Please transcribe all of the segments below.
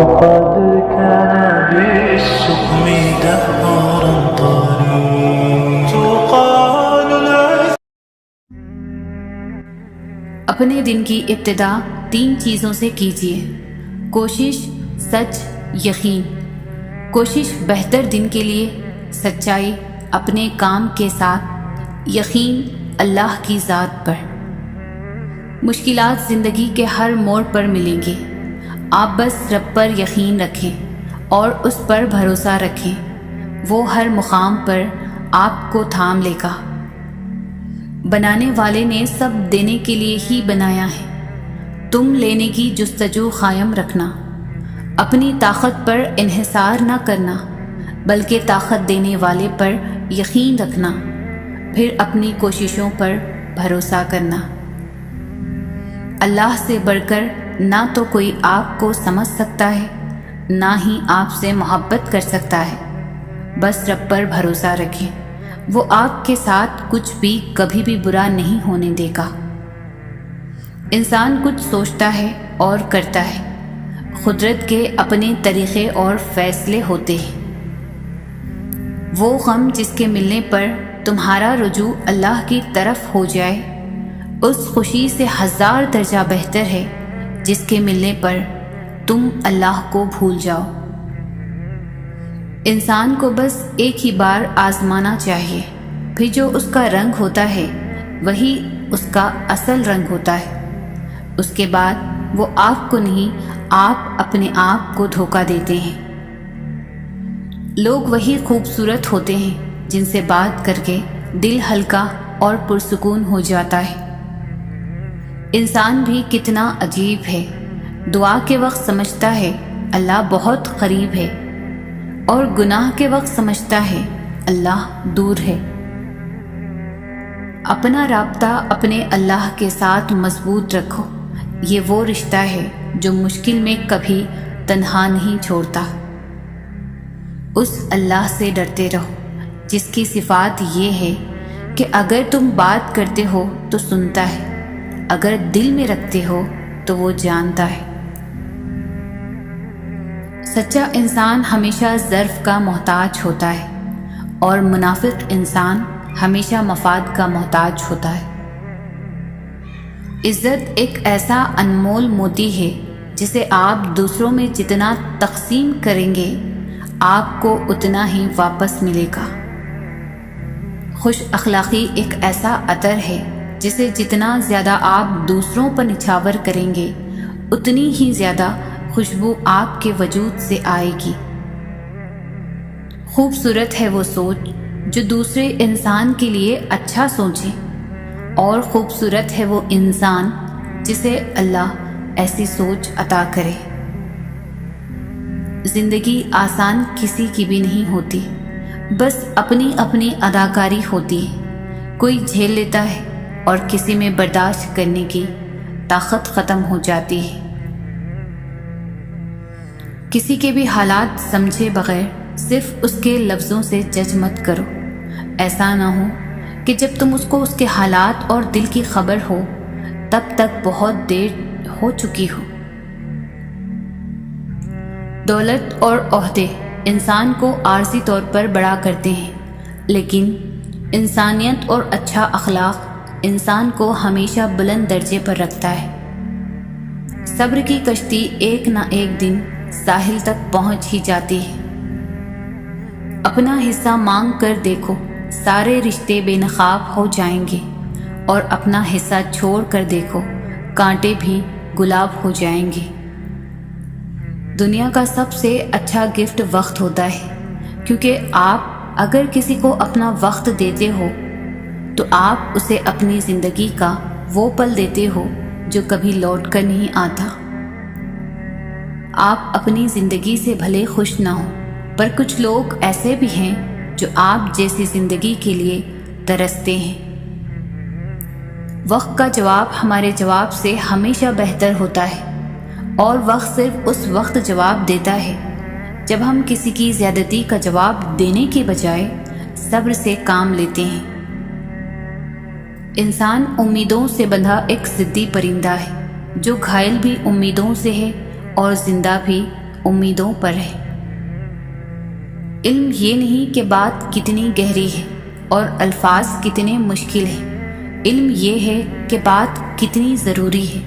وقد كان بالسقم دهرا طريق تقال العز. اپنے دن کی ابتدا 3 چیزوں سے کیجیے: کوشش، سچ، یقین. کوشش بہتر دن کے لیے، سچائی اپنے کام کے ساتھ، یقین اللہ کی ذات پر. مشکلات زندگی کے ہر موڑ پر ملیں گے، آپ بس رب پر یقین رکھیں اور اس پر بھروسہ رکھیں، وہ ہر مقام پر آپ کو تھام لے گا. بنانے والے نے سب دینے کے لیے ہی بنایا ہے، تم لینے کی جستجو قائم رکھنا. اپنی طاقت پر انحصار نہ کرنا بلکہ طاقت دینے والے پر یقین رکھنا، پھر اپنی کوششوں پر بھروسہ کرنا. اللہ سے بڑھ کر نہ تو کوئی آپ کو سمجھ سکتا ہے، نہ ہی آپ سے محبت کر سکتا ہے. بس رب پر بھروسہ رکھیں، وہ آپ کے ساتھ کچھ بھی کبھی بھی برا نہیں ہونے دے گا. انسان کچھ سوچتا ہے اور کرتا ہے، قدرت کے اپنے طریقے اور فیصلے ہوتے ہیں. وہ غم جس کے ملنے پر تمہارا رجوع اللہ کی طرف ہو جائے، اس خوشی سے 1000 درجہ بہتر ہے جس کے ملنے پر تم اللہ کو بھول جاؤ. انسان کو بس ایک ہی بار آزمانا چاہیے، پھر جو اس کا رنگ ہوتا ہے وہی اس کا اصل رنگ ہوتا ہے. اس کے بعد وہ آپ کو نہیں، آپ اپنے آپ کو دھوکہ دیتے ہیں. لوگ وہی خوبصورت ہوتے ہیں جن سے بات کر کے دل ہلکا اور پرسکون ہو جاتا ہے. انسان بھی کتنا عجیب ہے، دعا کے وقت سمجھتا ہے اللہ بہت قریب ہے اور گناہ کے وقت سمجھتا ہے اللہ دور ہے. اپنا رابطہ اپنے اللہ کے ساتھ مضبوط رکھو، یہ وہ رشتہ ہے جو مشکل میں کبھی تنہا نہیں چھوڑتا. اس اللہ سے ڈرتے رہو جس کی صفات یہ ہے کہ اگر تم بات کرتے ہو تو سنتا ہے، اگر دل میں رکھتے ہو تو وہ جانتا ہے. سچا انسان ہمیشہ ظرف کا محتاج ہوتا ہے اور منافق انسان ہمیشہ مفاد کا محتاج ہوتا ہے. عزت ایک ایسا انمول موتی ہے جسے آپ دوسروں میں جتنا تقسیم کریں گے آپ کو اتنا ہی واپس ملے گا. خوش اخلاقی ایک ایسا عطر ہے جسے جتنا زیادہ آپ دوسروں پر نچھاور کریں گے اتنی ہی زیادہ خوشبو آپ کے وجود سے آئے گی. خوبصورت ہے وہ سوچ جو دوسرے انسان کے لیے اچھا سوچے، اور خوبصورت ہے وہ انسان جسے اللہ ایسی سوچ عطا کرے. زندگی آسان کسی کی بھی نہیں ہوتی، بس اپنی اپنی اداکاری ہوتی ہے. کوئی جھیل لیتا ہے اور کسی میں برداشت کرنے کی طاقت ختم ہو جاتی ہے. کسی کے بھی حالات سمجھے بغیر صرف اس کے لفظوں سے جج مت کرو. ایسا نہ ہو کہ جب تم اس کو اس کے حالات اور دل کی خبر ہو تب تک بہت دیر ہو چکی ہو. دولت اور عہدے انسان کو عارضی طور پر بڑا کرتے ہیں، لیکن انسانیت اور اچھا اخلاق انسان کو ہمیشہ بلند درجے پر رکھتا ہے. صبر کی کشتی ایک نہ ایک دن ساحل تک پہنچ ہی جاتی ہے. اپنا حصہ مانگ کر دیکھو، سارے رشتے بے نقاب ہو جائیں گے، اور اپنا حصہ چھوڑ کر دیکھو، کانٹے بھی گلاب ہو جائیں گے. دنیا کا سب سے اچھا گفٹ وقت ہوتا ہے، کیونکہ آپ اگر کسی کو اپنا وقت دیتے ہو تو آپ اسے اپنی زندگی کا وہ پل دیتے ہو جو کبھی لوٹ کر نہیں آتا. آپ اپنی زندگی سے بھلے خوش نہ ہوں، پر کچھ لوگ ایسے بھی ہیں جو آپ جیسی زندگی کے لیے ترستے ہیں. وقت کا جواب ہمارے جواب سے ہمیشہ بہتر ہوتا ہے، اور وقت صرف اس وقت جواب دیتا ہے جب ہم کسی کی زیادتی کا جواب دینے کے بجائے صبر سے کام لیتے ہیں. انسان امیدوں سے بندھا ایک ضدی پرندہ ہے جو گھائل بھی امیدوں سے ہے اور زندہ بھی امیدوں پر رہے۔ علم یہ نہیں کہ بات کتنی گہری ہے اور الفاظ کتنے مشکل ہیں، علم یہ ہے کہ بات کتنی ضروری ہے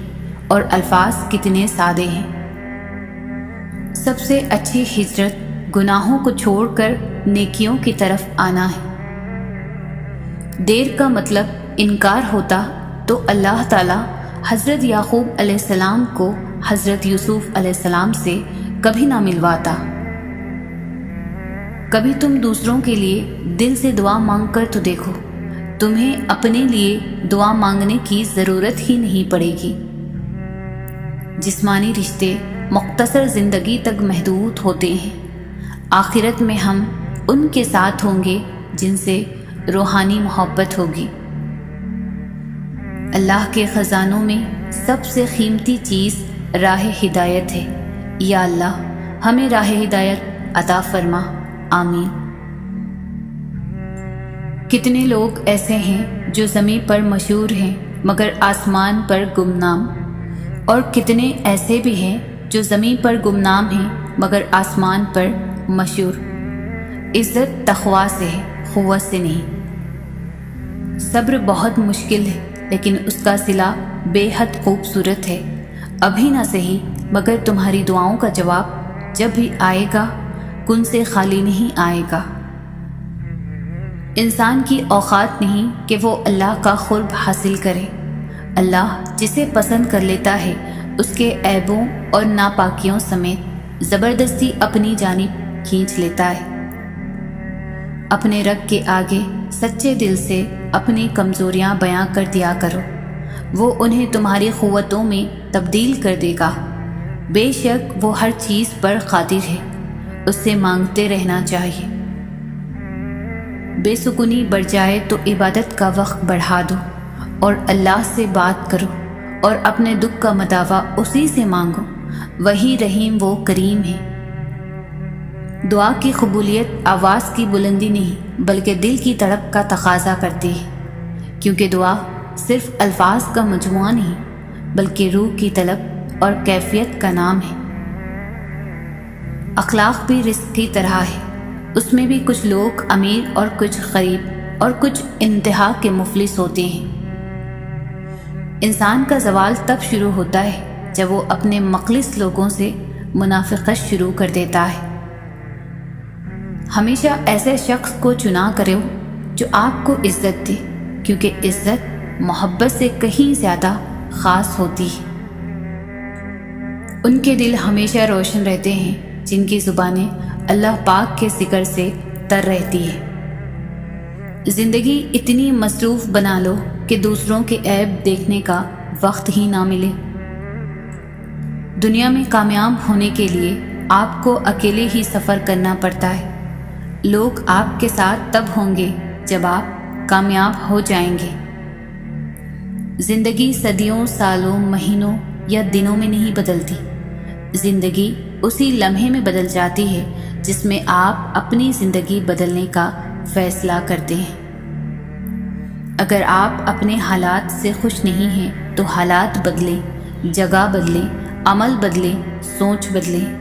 اور الفاظ کتنے سادے ہیں۔ سب سے اچھی ہجرت گناہوں کو چھوڑ کر نیکیوں کی طرف آنا ہے۔ دیر کا مطلب انکار ہوتا تو اللہ تعالیٰ حضرت یعقوب علیہ السلام کو حضرت یوسف علیہ السلام سے کبھی نہ ملواتا۔ کبھی تم دوسروں کے لیے دل سے دعا مانگ کر تو دیکھو، تمہیں اپنے لیے دعا مانگنے کی ضرورت ہی نہیں پڑے گی۔ جسمانی رشتے مختصر زندگی تک محدود ہوتے ہیں، آخرت میں ہم ان کے ساتھ ہوں گے جن سے روحانی محبت ہوگی۔ اللہ کے خزانوں میں سب سے قیمتی چیز راہ ہدایت ہے۔ یا اللہ ہمیں راہ ہدایت عطا فرما، آمین۔ کتنے لوگ ایسے ہیں جو زمین پر مشہور ہیں مگر آسمان پر گمنام، اور کتنے ایسے بھی ہیں جو زمین پر گمنام ہیں مگر آسمان پر مشہور۔ عزت تقویٰ سے ہے، قوت سے نہیں۔ صبر بہت مشکل ہے لیکن اس کا صلہ بے حد خوبصورت ہے۔ ابھی نہ صحیح مگر تمہاری دعاؤں کا جواب جب بھی آئے گا کن سے خالی نہیں آئے گا۔ انسان کی اوقات نہیں کہ وہ اللہ کا قرب حاصل کرے۔ اللہ جسے پسند کر لیتا ہے اس کے عیبوں اور ناپاکیوں سمیت زبردستی اپنی جانب کھینچ لیتا ہے۔ اپنے رب کے آگے سچے دل سے اپنی کمزوریاں بیاں کر دیا کرو، وہ انہیں تمہاری قوتوں میں تبدیل کر دے گا۔ بے شک وہ ہر چیز پر قادر ہے، اس سے مانگتے رہنا چاہیے۔ بے سکونی بڑھ جائے تو عبادت کا وقت بڑھا دو اور اللہ سے بات کرو اور اپنے دکھ کا مداوع اسی سے مانگو، وہی رحیم و کریم ہے۔ دعا کی قبولیت آواز کی بلندی نہیں بلکہ دل کی تڑپ کا تقاضا کرتی ہے، کیونکہ دعا صرف الفاظ کا مجموعہ نہیں بلکہ روح کی طلب اور کیفیت کا نام ہے۔ اخلاق بھی رزق کی طرح ہے، اس میں بھی کچھ لوگ امیر اور کچھ غریب اور کچھ انتہا کے مفلس ہوتے ہیں۔ انسان کا زوال تب شروع ہوتا ہے جب وہ اپنے مخلص لوگوں سے منافقت شروع کر دیتا ہے۔ ہمیشہ ایسے شخص کو چنا کرو جو آپ کو عزت دے، کیونکہ عزت محبت سے کہیں زیادہ خاص ہوتی ہے۔ ان کے دل ہمیشہ روشن رہتے ہیں جن کی زبانیں اللہ پاک کے ذکر سے تر رہتی ہے۔ زندگی اتنی مصروف بنا لو کہ دوسروں کے عیب دیکھنے کا وقت ہی نہ ملے۔ دنیا میں کامیاب ہونے کے لیے آپ کو اکیلے ہی سفر کرنا پڑتا ہے۔ لوگ آپ کے ساتھ تب ہوں گے جب آپ کامیاب ہو جائیں گے۔ زندگی صدیوں، سالوں، مہینوں یا دنوں میں نہیں بدلتی، زندگی اسی لمحے میں بدل جاتی ہے جس میں آپ اپنی زندگی بدلنے کا فیصلہ کرتے ہیں۔ اگر آپ اپنے حالات سے خوش نہیں ہیں تو حالات بدلیں، جگہ بدلیں، عمل بدلیں، سوچ بدلیں۔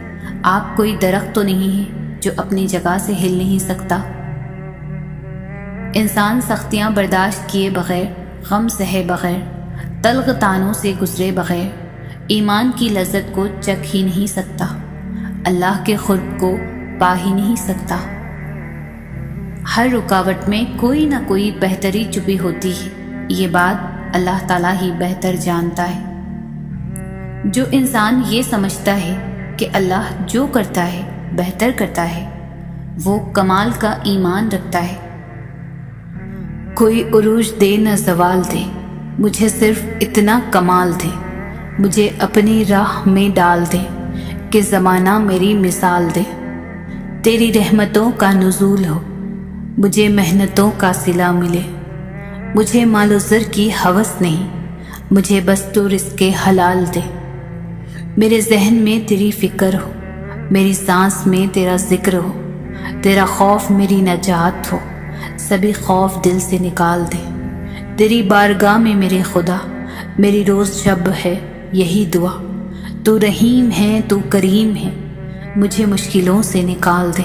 آپ کوئی درخت تو نہیں ہے جو اپنی جگہ سے ہل نہیں سکتا۔ انسان سختیاں برداشت کیے بغیر، غم سہے بغیر، تلخ طعنوں سے گزرے بغیر ایمان کی لذت کو چکھ ہی نہیں سکتا، اللہ کے قرب کو پا ہی نہیں سکتا۔ ہر رکاوٹ میں کوئی نہ کوئی بہتری چھپی ہوتی ہے، یہ بات اللہ تعالیٰ ہی بہتر جانتا ہے۔ جو انسان یہ سمجھتا ہے کہ اللہ جو کرتا ہے بہتر کرتا ہے، وہ کمال کا ایمان رکھتا ہے۔ کوئی عروج دے نہ زوال دے، مجھے صرف اتنا کمال دے، مجھے اپنی راہ میں ڈال دے کہ زمانہ میری مثال دے۔ تیری رحمتوں کا نزول ہو، مجھے محنتوں کا صلہ ملے۔ مجھے مال و زر کی ہوس نہیں، مجھے بس تو رزق حلال دے۔ میرے ذہن میں تیری فکر ہو، میری سانس میں تیرا ذکر ہو، تیرا خوف میری نجات ہو، سبھی خوف دل سے نکال دے۔ تیری بارگاہ میں میرے خدا، میری روز شب ہے یہی دعا۔ تو رحیم ہے، تو کریم ہے، مجھے مشکلوں سے نکال دے۔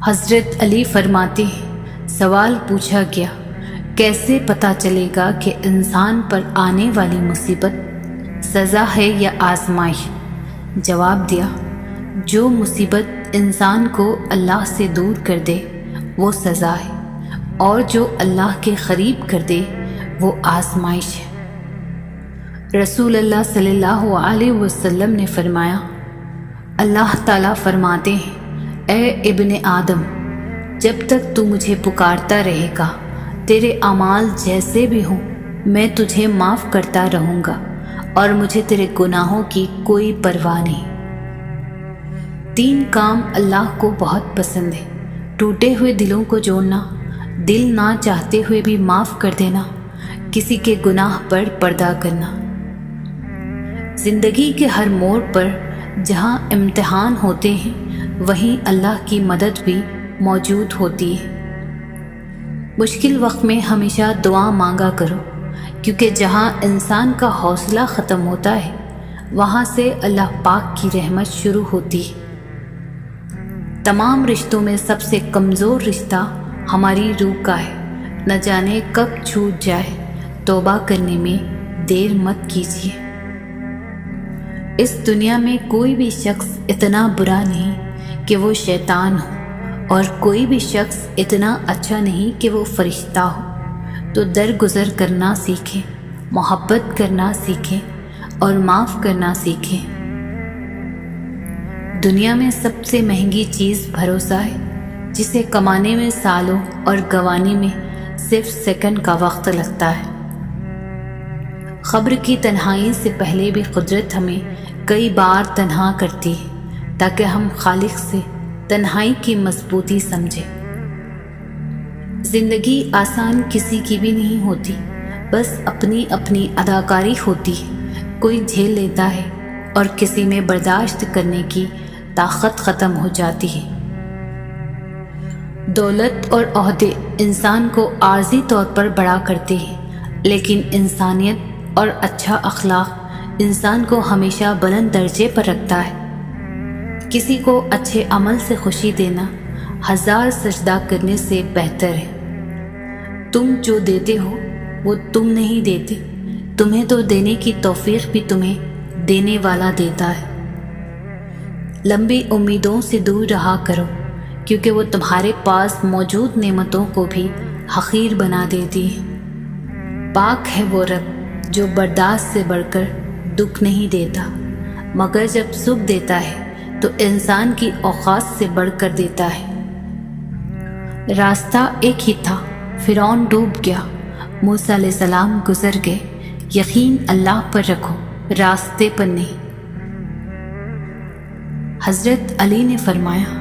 حضرت علی فرماتے ہیں، سوال پوچھا گیا، کیسے پتہ چلے گا کہ انسان پر آنے والی مصیبت سزا ہے یا آزمائش؟ جواب دیا، جو مصیبت انسان کو اللہ سے دور کر دے وہ سزا ہے، اور جو اللہ کے قریب کر دے وہ آزمائش ہے۔ رسول اللہ صلی اللہ علیہ وسلم نے فرمایا، اللہ تعالیٰ فرماتے ہیں، اے ابن آدم، جب تک تو مجھے پکارتا رہے گا تیرے اعمال جیسے بھی ہوں میں تجھے معاف کرتا رہوں گا، اور مجھے تیرے گناہوں کی کوئی پرواہ نہیں۔ 3 کام اللہ کو بہت پسند ہے، ٹوٹے ہوئے دلوں کو جوڑنا، دل نہ چاہتے ہوئے بھی معاف کر دینا، کسی کے گناہ پر پردہ کرنا۔ زندگی کے ہر موڑ پر جہاں امتحان ہوتے ہیں وہیں اللہ کی مدد بھی موجود ہوتی ہے۔ مشکل وقت میں ہمیشہ دعا مانگا کرو، کیونکہ جہاں انسان کا حوصلہ ختم ہوتا ہے وہاں سے اللہ پاک کی رحمت شروع ہوتی ہے۔ تمام رشتوں میں سب سے کمزور رشتہ ہماری روح کا ہے، نہ جانے کب چھوٹ جائے، توبہ کرنے میں دیر مت کیجیے۔ اس دنیا میں کوئی بھی شخص اتنا برا نہیں کہ وہ شیطان ہو، اور کوئی بھی شخص اتنا اچھا نہیں کہ وہ فرشتہ ہو۔ تو درگزر کرنا سیکھیں، محبت کرنا سیکھیں اور معاف کرنا سیکھیں۔ دنیا میں سب سے مہنگی چیز بھروسہ ہے، جسے کمانے میں سالوں اور گنوانے میں صرف سیکنڈ کا وقت لگتا ہے۔ قبر کی تنہائی سے پہلے بھی قدرت ہمیں کئی بار تنہا کرتی ہے تاکہ ہم خالق سے تنہائی کی مضبوطی سمجھیں۔ زندگی آسان کسی کی بھی نہیں ہوتی، بس اپنی اپنی اداکاری ہوتی ہے۔ کوئی جھیل لیتا ہے اور کسی میں برداشت کرنے کی طاقت ختم ہو جاتی ہے۔ دولت اور عہدے انسان کو عارضی طور پر بڑا کرتے ہیں، لیکن انسانیت اور اچھا اخلاق انسان کو ہمیشہ بلند درجے پر رکھتا ہے۔ کسی کو اچھے عمل سے خوشی دینا 1000 سجدہ کرنے سے بہتر ہے۔ تم جو دیتے ہو وہ تم نہیں دیتے، تمہیں تو دینے کی توفیق بھی تمہیں دینے والا دیتا ہے۔ لمبی امیدوں سے دور رہا کرو، کیونکہ وہ تمہارے پاس موجود نعمتوں کو بھی حقیر بنا دیتی ہے۔ پاک ہے وہ رب جو برداشت سے بڑھ کر دکھ نہیں دیتا، مگر جب سکھ دیتا ہے تو انسان کی اوقات سے بڑھ کر دیتا ہے۔ راستہ ایک ہی تھا، فرعون ڈوب گیا، موسیٰ علیہ السلام گزر گئے۔ یقین اللہ پر رکھو، راستے پر نہیں۔ حضرت علی نے فرمایا،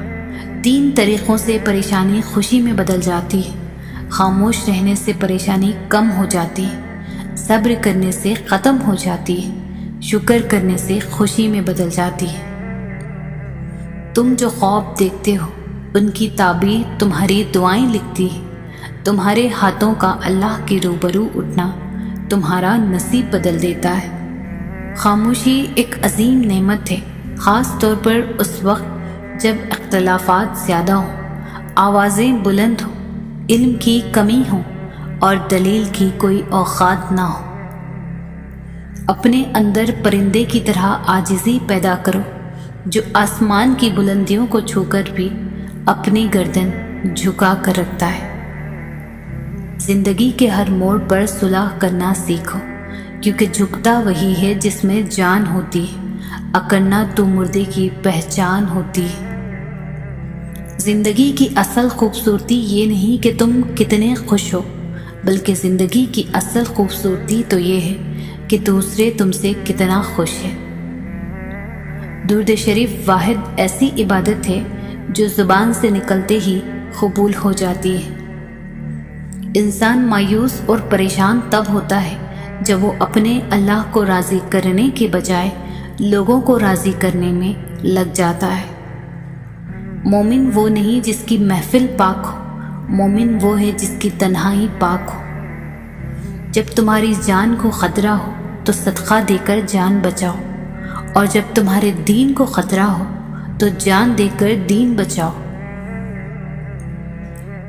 3 طریقوں سے پریشانی خوشی میں بدل جاتی ہے۔ خاموش رہنے سے پریشانی کم ہو جاتی ہے، صبر کرنے سے ختم ہو جاتی ہے، شکر کرنے سے خوشی میں بدل جاتی ہے۔ تم جو خواب دیکھتے ہو ان کی تعبیر تمہاری دعائیں لکھتی ہے۔ تمہارے ہاتھوں کا اللہ کے روبرو اٹھنا تمہارا نصیب بدل دیتا ہے۔ خاموشی ایک عظیم نعمت ہے، خاص طور پر اس وقت جب اختلافات زیادہ ہوں، آوازیں بلند ہوں، علم کی کمی ہو اور دلیل کی کوئی اوقات نہ ہو۔ اپنے اندر پرندے کی طرح عاجزی پیدا کرو، جو آسمان کی بلندیوں کو چھو کر بھی اپنی گردن جھکا کر رکھتا ہے۔ زندگی کے ہر موڑ پر صلح کرنا سیکھو، کیونکہ جھکتا وہی ہے جس میں جان ہوتی ہے، اکڑنا تو مردے کی پہچان ہوتی ہے۔ زندگی کی اصل خوبصورتی یہ نہیں کہ تم کتنے خوش ہو، بلکہ زندگی کی اصل خوبصورتی تو یہ ہے کہ دوسرے تم سے کتنا خوش ہے۔ درود شریف واحد ایسی عبادت ہے جو زبان سے نکلتے ہی قبول ہو جاتی ہے۔ انسان مایوس اور پریشان تب ہوتا ہے جب وہ اپنے اللہ کو راضی کرنے کے بجائے لوگوں کو راضی کرنے میں لگ جاتا ہے۔ مومن وہ نہیں جس کی محفل پاک ہو، مومن وہ ہے جس کی تنہائی پاک ہو۔ جب تمہاری جان کو خطرہ ہو تو صدقہ دے کر جان بچاؤ، اور جب تمہارے دین کو خطرہ ہو تو جان دے کر دین بچاؤ۔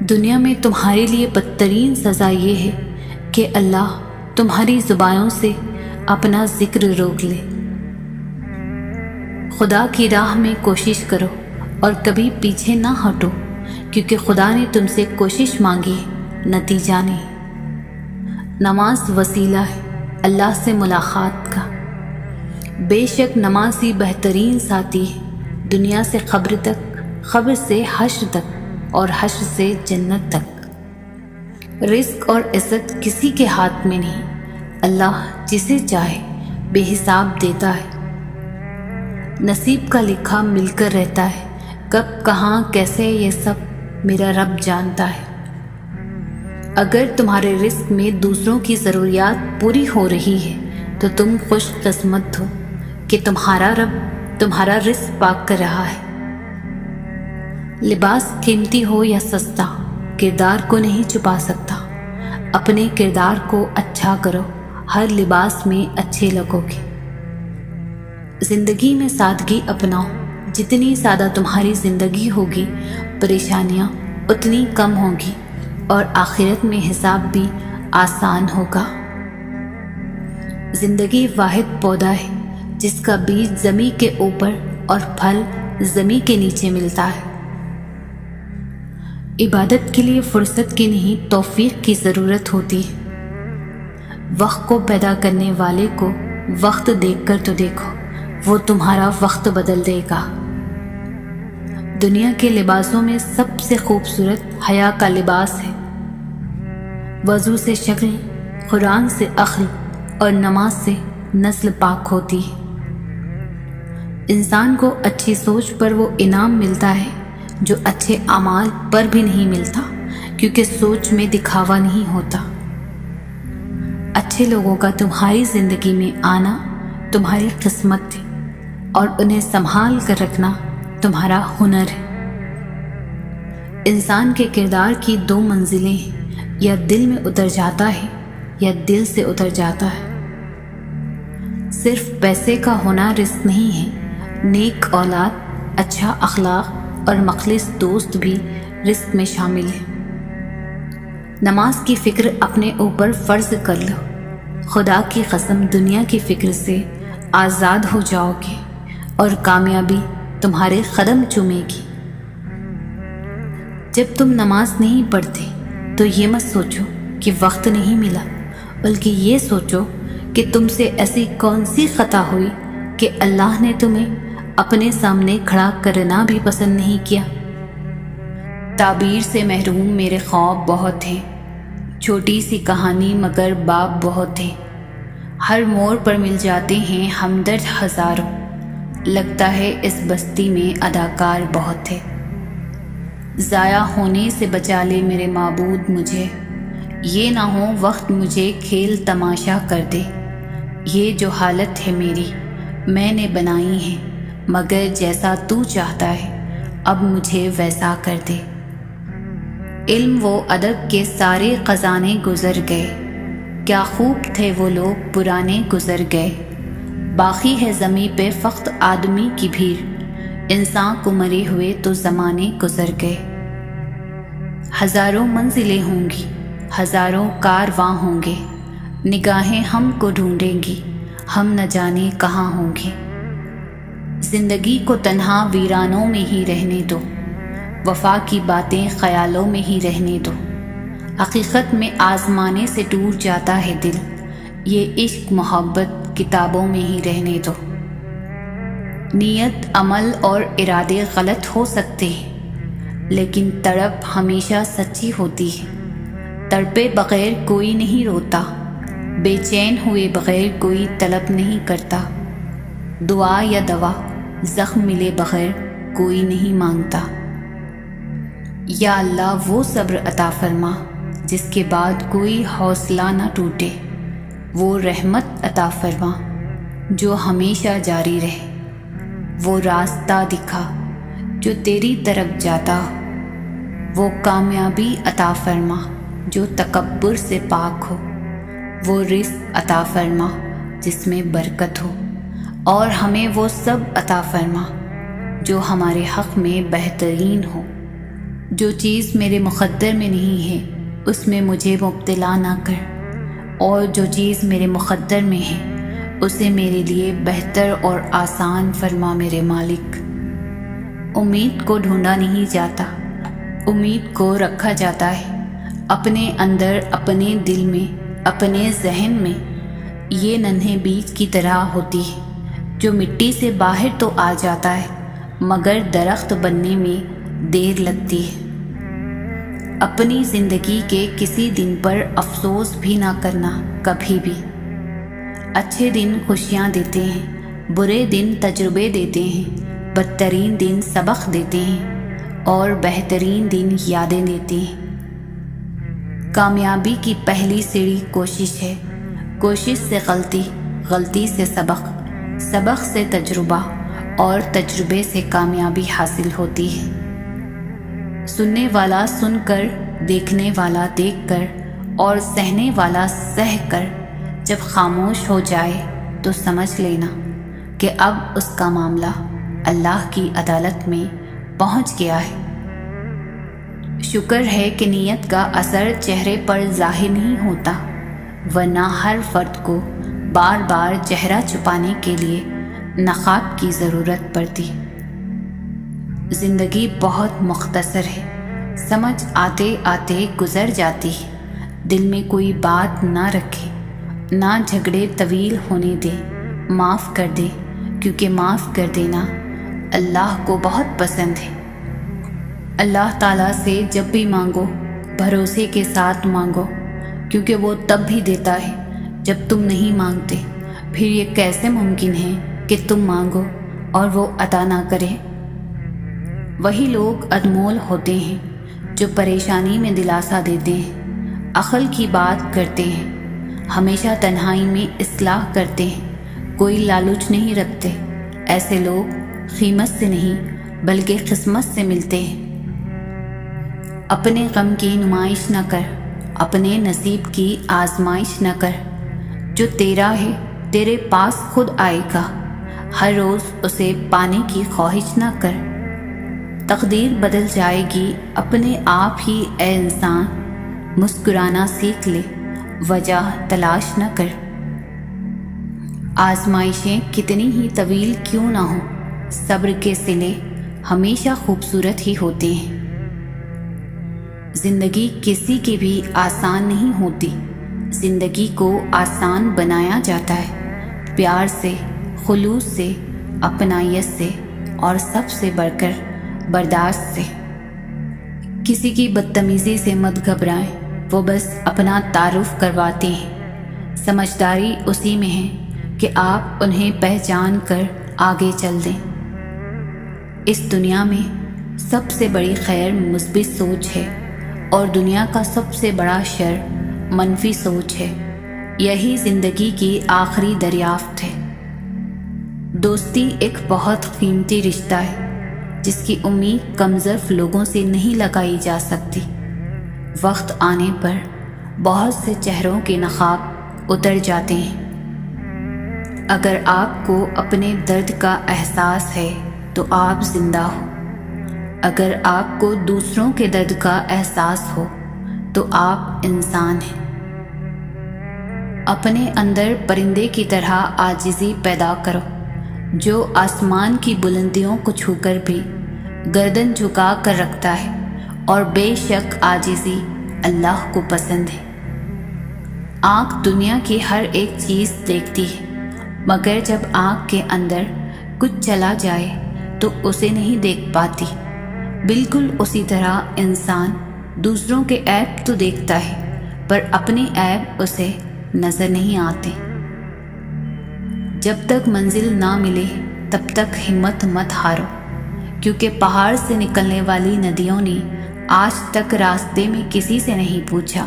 دنیا میں تمہارے لیے بدترین سزا یہ ہے کہ اللہ تمہاری زبانوں سے اپنا ذکر روک لے۔ خدا کی راہ میں کوشش کرو اور کبھی پیچھے نہ ہٹو، کیونکہ خدا نے تم سے کوشش مانگی ہے، نتیجہ نہیں۔ نماز وسیلہ ہے اللہ سے ملاقات کا۔ بے شک نماز ہی بہترین ساتھی ہے، دنیا سے قبر تک، قبر سے حشر تک، اور حشر سے جنت تک۔ رزق اور عزت کسی کے ہاتھ میں نہیں، اللہ جسے چاہے بے حساب دیتا ہے۔ نصیب کا لکھا مل کر رہتا ہے، کب کہاں کیسے یہ سب میرا رب جانتا ہے۔ اگر تمہارے رزق میں دوسروں کی ضروریات پوری ہو رہی ہے تو تم خوش قسمت ہو کہ تمہارا رب تمہارا رزق پاک کر رہا ہے۔ لباس قیمتی ہو یا سستا، کردار کو نہیں چھپا سکتا۔ اپنے کردار کو اچھا کرو، ہر لباس میں اچھے لگو گے۔ زندگی میں سادگی اپناؤ، جتنی سادہ تمہاری زندگی ہوگی پریشانیاں اتنی کم ہوں گی اور آخرت میں حساب بھی آسان ہوگا۔ زندگی واحد پودا ہے جس کا بیج زمین کے اوپر اور پھل زمین کے نیچے ملتا ہے۔ عبادت کے لیے فرصت کی نہیں توفیق کی ضرورت ہوتی ہے۔ وقت کو پیدا کرنے والے کو وقت دیکھ کر تو دیکھو، وہ تمہارا وقت بدل دے گا۔ دنیا کے لباسوں میں سب سے خوبصورت حیا کا لباس ہے۔ وضو سے شکل، قرآن سے عقل اور نماز سے نسل پاک ہوتی ہے۔ انسان کو اچھی سوچ پر وہ انعام ملتا ہے جو اچھے اعمال پر بھی نہیں ملتا، کیونکہ سوچ میں دکھاوا نہیں ہوتا۔ اچھے لوگوں کا تمہاری زندگی میں آنا تمہاری قسمت ہے اور انہیں سنبھال کر رکھنا تمہارا ہنر ہے۔ انسان کے کردار کی دو منزلیں ہیں، یا دل میں اتر جاتا ہے یا دل سے اتر جاتا ہے۔ صرف پیسے کا ہونا رزق نہیں ہے، نیک اولاد، اچھا اخلاق اور مخلص دوست بھی رزق میں شامل ہے۔ نماز کی فکر اپنے اوپر فرض کر لو، خدا کی قسم دنیا کی فکر سے آزاد ہو جاؤ گے اور کامیابی تمہارے قدم چومے گی۔ جب تم نماز نہیں پڑھتے تو یہ مت سوچو کہ وقت نہیں ملا، بلکہ یہ سوچو کہ تم سے ایسی کون سی خطا ہوئی کہ اللہ نے تمہیں اپنے سامنے کھڑا کرنا بھی پسند نہیں کیا۔ تعبیر سے محروم میرے خواب بہت ہیں، چھوٹی سی کہانی مگر باب بہت ہیں۔ ہر موڑ پر مل جاتے ہیں ہمدرد ہزاروں، لگتا ہے اس بستی میں اداکار بہت ہے۔ ضائع ہونے سے بچا لے میرے معبود مجھے، یہ نہ ہو وقت مجھے کھیل تماشا کر دے۔ یہ جو حالت ہے میری میں نے بنائی ہے، مگر جیسا تو چاہتا ہے اب مجھے ویسا کر دے۔ علم و ادب کے سارے خزانے گزر گئے، کیا خوب تھے وہ لوگ پرانے گزر گئے۔ باقی ہے زمیں پہ فقط آدمی کی بھیڑ، انسان کو مرے ہوئے تو زمانے گزر گئے۔ ہزاروں منزلیں ہوں گی، ہزاروں کارواں ہوں گے، نگاہیں ہم کو ڈھونڈیں گی، ہم نہ جانے کہاں ہوں گے۔ زندگی کو تنہا ویرانوں میں ہی رہنے دو، وفا کی باتیں خیالوں میں ہی رہنے دو۔ حقیقت میں آزمانے سے ٹوٹ جاتا ہے دل، یہ عشق محبت کتابوں میں ہی رہنے دو۔ نیت، عمل اور ارادے غلط ہو سکتے ہیں، لیکن تڑپ ہمیشہ سچی ہوتی ہے۔ تڑپے بغیر کوئی نہیں روتا، بے چین ہوئے بغیر کوئی طلب نہیں کرتا۔ دعا یا دوا زخم ملے بغیر کوئی نہیں مانگتا۔ یا اللہ وہ صبر عطا فرما جس کے بعد کوئی حوصلہ نہ ٹوٹے، وہ رحمت عطا فرما جو ہمیشہ جاری رہے، وہ راستہ دکھا جو تیری طرف جاتا ہو، وہ کامیابی عطا فرما جو تکبر سے پاک ہو، وہ رزق عطا فرما جس میں برکت ہو۔ اور ہمیں وہ سب عطا فرما جو ہمارے حق میں بہترین ہو۔ جو چیز میرے مقدر میں نہیں ہے اس میں مجھے مبتلا نہ کر، اور جو چیز میرے مقدر میں ہے اسے میرے لیے بہتر اور آسان فرما میرے مالک۔ امید کو ڈھونڈا نہیں جاتا، امید کو رکھا جاتا ہے اپنے اندر، اپنے دل میں، اپنے ذہن میں۔ یہ ننھے بیج کی طرح ہوتی ہے جو مٹی سے باہر تو آ جاتا ہے مگر درخت بننے میں دیر لگتی ہے۔ اپنی زندگی کے کسی دن پر افسوس بھی نہ کرنا کبھی بھی۔ اچھے دن خوشیاں دیتے ہیں، برے دن تجربے دیتے ہیں، بدترین دن سبق دیتے ہیں اور بہترین دن یادیں دیتے ہیں۔ کامیابی کی پہلی سیڑھی کوشش ہے، کوشش سے غلطی، غلطی سے سبق، سبق سے تجربہ اور تجربے سے کامیابی حاصل ہوتی ہے۔ سننے والا سن کر، دیکھنے والا دیکھ کر اور سہنے والا سہ کر جب خاموش ہو جائے تو سمجھ لینا کہ اب اس کا معاملہ اللہ کی عدالت میں پہنچ گیا ہے۔ شکر ہے کہ نیت کا اثر چہرے پر ظاہر نہیں ہوتا، ورنہ ہر فرد کو بار بار چہرہ چھپانے کے لیے نقاب کی ضرورت پڑتی۔ زندگی بہت مختصر ہے، سمجھ آتے آتے گزر جاتی ہے۔ دل میں کوئی بات نہ رکھے، نہ جھگڑے طویل ہونے دے، معاف کر دے، کیونکہ معاف کر دینا اللہ کو بہت پسند ہے۔ اللہ تعالیٰ سے جب بھی مانگو بھروسے کے ساتھ مانگو، کیونکہ وہ تب بھی دیتا ہے جب تم نہیں مانگتے۔ پھر یہ کیسے ممکن ہے کہ تم مانگو اور وہ عطا نہ کرے؟ وہی لوگ انمول ہوتے ہیں جو پریشانی میں دلاسا دیتے ہیں، عقل کی بات کرتے ہیں، ہمیشہ تنہائی میں اصلاح کرتے ہیں، کوئی لالچ نہیں رکھتے۔ ایسے لوگ قیمت سے نہیں بلکہ قسمت سے ملتے ہیں۔ اپنے غم کی نمائش نہ کر، اپنے نصیب کی آزمائش نہ کر۔ جو تیرا ہے تیرے پاس خود آئے گا، ہر روز اسے پانے کی خواہش نہ کر۔ تقدیر بدل جائے گی اپنے آپ ہی اے انسان، مسکرانا سیکھ لے، وجہ تلاش نہ کر۔ آزمائشیں کتنی ہی طویل کیوں نہ ہوں، صبر کے صلے ہمیشہ خوبصورت ہی ہوتے ہیں۔ زندگی کسی کی بھی آسان نہیں ہوتی، زندگی کو آسان بنایا جاتا ہے پیار سے، خلوص سے، اپنائیت سے اور سب سے بڑھ کر برداشت سے۔ کسی کی بدتمیزی سے مت گھبرائیں، وہ بس اپنا تعارف کرواتے ہیں۔ سمجھداری اسی میں ہے کہ آپ انہیں پہچان کر آگے چل دیں۔ اس دنیا میں سب سے بڑی خیر مثبت سوچ ہے اور دنیا کا سب سے بڑا شر منفی سوچ ہے۔ یہی زندگی کی آخری دریافت ہے۔ دوستی ایک بہت قیمتی رشتہ ہے جس کی امید کمظرف لوگوں سے نہیں لگائی جا سکتی۔ وقت آنے پر بہت سے چہروں کے نقاب اتر جاتے ہیں۔ اگر آپ کو اپنے درد کا احساس ہے تو آپ زندہ ہو، اگر آپ کو دوسروں کے درد کا احساس ہو تو آپ انسان ہیں۔ اپنے اندر پرندے کی طرح عاجزی پیدا کرو جو آسمان کی بلندیوں کو چھو کر بھی گردن جھکا کر رکھتا ہے، اور بے شک عاجزی اللہ کو پسند ہے۔ آنکھ دنیا کی ہر ایک چیز دیکھتی ہے، مگر جب آنکھ کے اندر کچھ چلا جائے تو اسے نہیں دیکھ پاتی۔ بالکل اسی طرح انسان دوسروں کے عیب تو دیکھتا ہے پر اپنے عیب اسے نظر نہیں آتے۔ جب تک منزل نہ ملے تب تک ہمت مت ہارو، کیونکہ پہاڑ سے نکلنے والی ندیوں نے آج تک راستے میں کسی سے نہیں پوچھا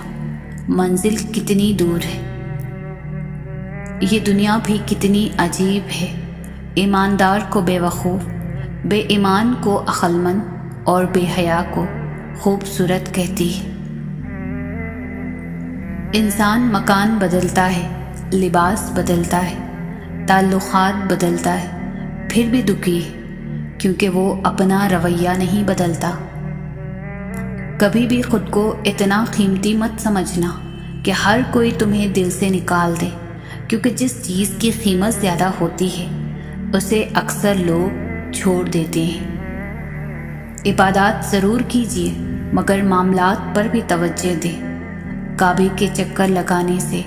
منزل کتنی دور ہے۔ یہ دنیا بھی کتنی عجیب ہے، ایماندار کو بے وقوف، بے ایمان کو عقل مند اور بے حیا کو خوبصورت کہتی ہے۔ انسان مکان بدلتا ہے، لباس بدلتا ہے، تعلقات بدلتا ہے پھر بھی دکھی ہے، کیونکہ وہ اپنا رویہ نہیں بدلتا۔ کبھی بھی خود کو اتنا قیمتی مت سمجھنا کہ ہر کوئی تمہیں دل سے نکال دے، کیونکہ جس چیز کی قیمت زیادہ ہوتی ہے اسے اکثر لوگ چھوڑ دیتے ہیں۔ عبادات ضرور کیجیے مگر معاملات پر بھی توجہ دیں۔ کعبے کے چکر لگانے سے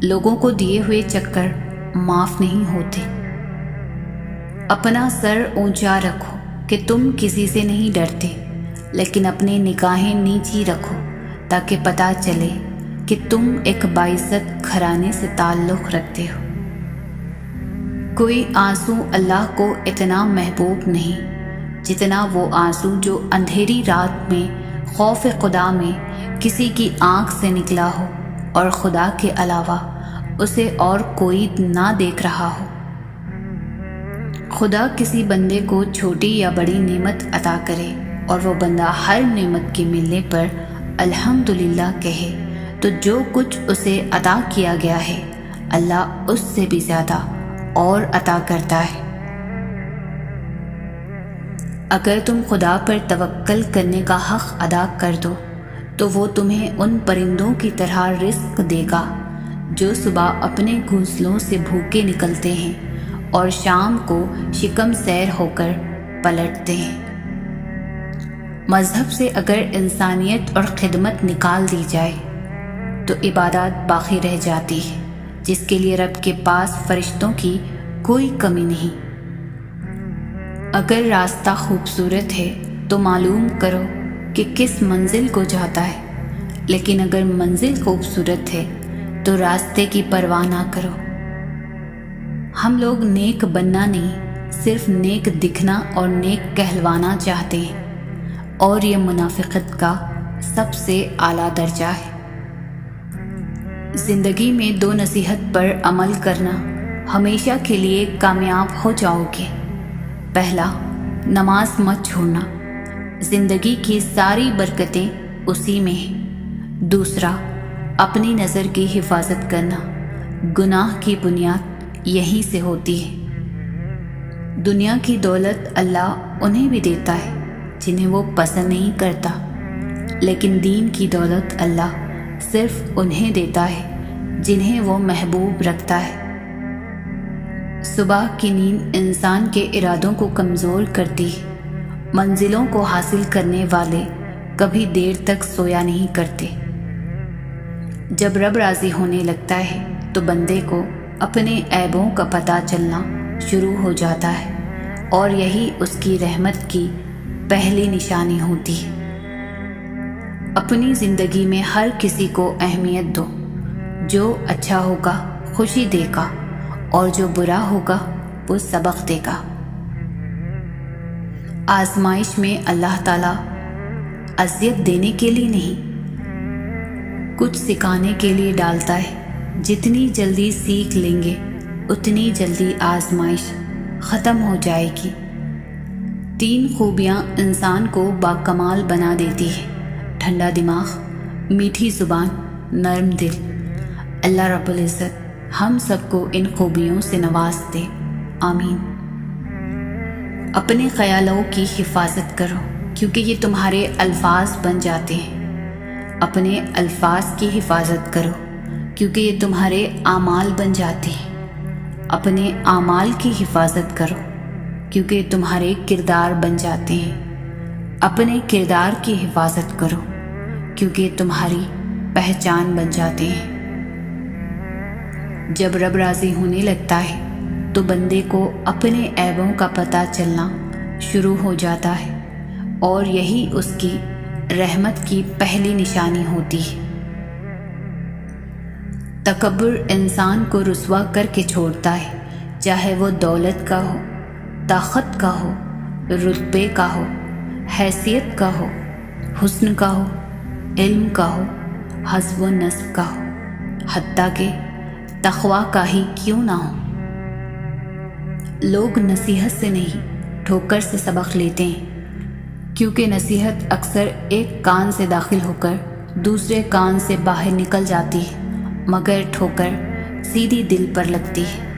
لوگوں کو دیے ہوئے چکر معاف نہیں ہوتے۔ اپنا سر اونچا رکھو کہ تم کسی سے نہیں ڈرتے، لیکن اپنی نگاہیں نیچی رکھو تاکہ پتہ چلے کہ تم ایک باعزت گھرانے سے تعلق رکھتے ہو۔ کوئی آنسو اللہ کو اتنا محبوب نہیں جتنا وہ آنسو جو اندھیری رات میں خوف خدا میں کسی کی آنکھ سے نکلا ہو اور خدا کے علاوہ اسے اور کوئی نہ دیکھ رہا ہو۔ خدا کسی بندے کو چھوٹی یا بڑی نعمت عطا کرے اور وہ بندہ ہر نعمت کے ملنے پر الحمدللہ کہے تو جو کچھ اسے عطا کیا گیا ہے اللہ اس سے بھی زیادہ اور عطا کرتا ہے۔ اگر تم خدا پر توکل کرنے کا حق ادا کر دو تو وہ تمہیں ان پرندوں کی طرح رزق دے گا جو صبح اپنے گھونسلوں سے بھوکے نکلتے ہیں اور شام کو شکم سیر ہو کر پلٹتے ہیں۔ مذہب سے اگر انسانیت اور خدمت نکال دی جائے تو عبادات باقی رہ جاتی ہے، جس کے لیے رب کے پاس فرشتوں کی کوئی کمی نہیں۔ اگر راستہ خوبصورت ہے تو معلوم کرو کہ کس منزل کو جاتا ہے، لیکن اگر منزل خوبصورت ہے تو راستے کی پرواہ نہ کرو۔ ہم لوگ نیک بننا نہیں، صرف نیک دکھنا اور نیک کہلوانا چاہتے ہیں، اور یہ منافقت کا سب سے اعلیٰ درجہ ہے۔ زندگی میں 2 نصیحت پر عمل کرنا ہمیشہ کے لیے کامیاب ہو جاؤ گے۔ پہلا، نماز مت چھوڑنا، زندگی کی ساری برکتیں اسی میں ہیں۔ دوسرا، اپنی نظر کی حفاظت کرنا، گناہ کی بنیاد یہیں سے ہوتی ہے۔ دنیا کی دولت اللہ انہیں بھی دیتا ہے جنہیں وہ پسند نہیں کرتا، لیکن دین کی دولت اللہ صرف انہیں دیتا ہے جنہیں وہ محبوب رکھتا ہے۔ صبح کی نیند انسان کے ارادوں کو کمزور کرتی ہے۔ منزلوں کو حاصل کرنے والے کبھی دیر تک سویا نہیں کرتے۔ جب رب راضی ہونے لگتا ہے تو بندے کو اپنے عیبوں کا پتہ چلنا شروع ہو جاتا ہے، اور یہی اس کی رحمت کی پہلی نشانی ہوتی ہے۔ اپنی زندگی میں ہر کسی کو اہمیت دو، جو اچھا ہوگا خوشی دے گا اور جو برا ہوگا وہ سبق دے گا۔ آزمائش میں اللہ تعالیٰ اذیت دینے کے لیے نہیں، کچھ سکھانے کے لیے ڈالتا ہے۔ جتنی جلدی سیکھ لیں گے اتنی جلدی آزمائش ختم ہو جائے گی۔ 3 خوبیاں انسان کو باکمال بنا دیتی ہے: ٹھنڈا دماغ، میٹھی زبان، نرم دل۔ اللہ رب العزت ہم سب کو ان خوبیوں سے نواز دے، آمین۔ اپنے خیالوں کی حفاظت کرو کیونکہ یہ تمہارے الفاظ بن جاتے ہیں۔ اپنے الفاظ کی حفاظت کرو کیونکہ یہ تمہارے اعمال بن جاتے ہیں۔ اپنے اعمال کی حفاظت کرو کیونکہ یہ تمہارے کردار بن جاتے ہیں۔ اپنے کردار کی حفاظت کرو کیونکہ یہ تمہاری پہچان بن جاتے ہیں۔ جب رب راضی ہونے لگتا ہے تو بندے کو اپنے عیبوں کا پتہ چلنا شروع ہو جاتا ہے، اور یہی اس کی رحمت کی پہلی نشانی ہوتی ہے۔ تکبر انسان کو رسوا کر کے چھوڑتا ہے، چاہے وہ دولت کا ہو، طاقت کا ہو، رتبے کا ہو، حیثیت کا ہو، حسن کا ہو، علم کا ہو، حسب و نسب کا ہو، حتیٰ کہ تقویٰ کا ہی کیوں نہ ہو۔ لوگ نصیحت سے نہیں ٹھوکر سے سبق لیتے ہیں، کیونکہ نصیحت اکثر ایک کان سے داخل ہو کر دوسرے کان سے باہر نکل جاتی ہے، مگر ٹھوکر سیدھی دل پر لگتی ہے۔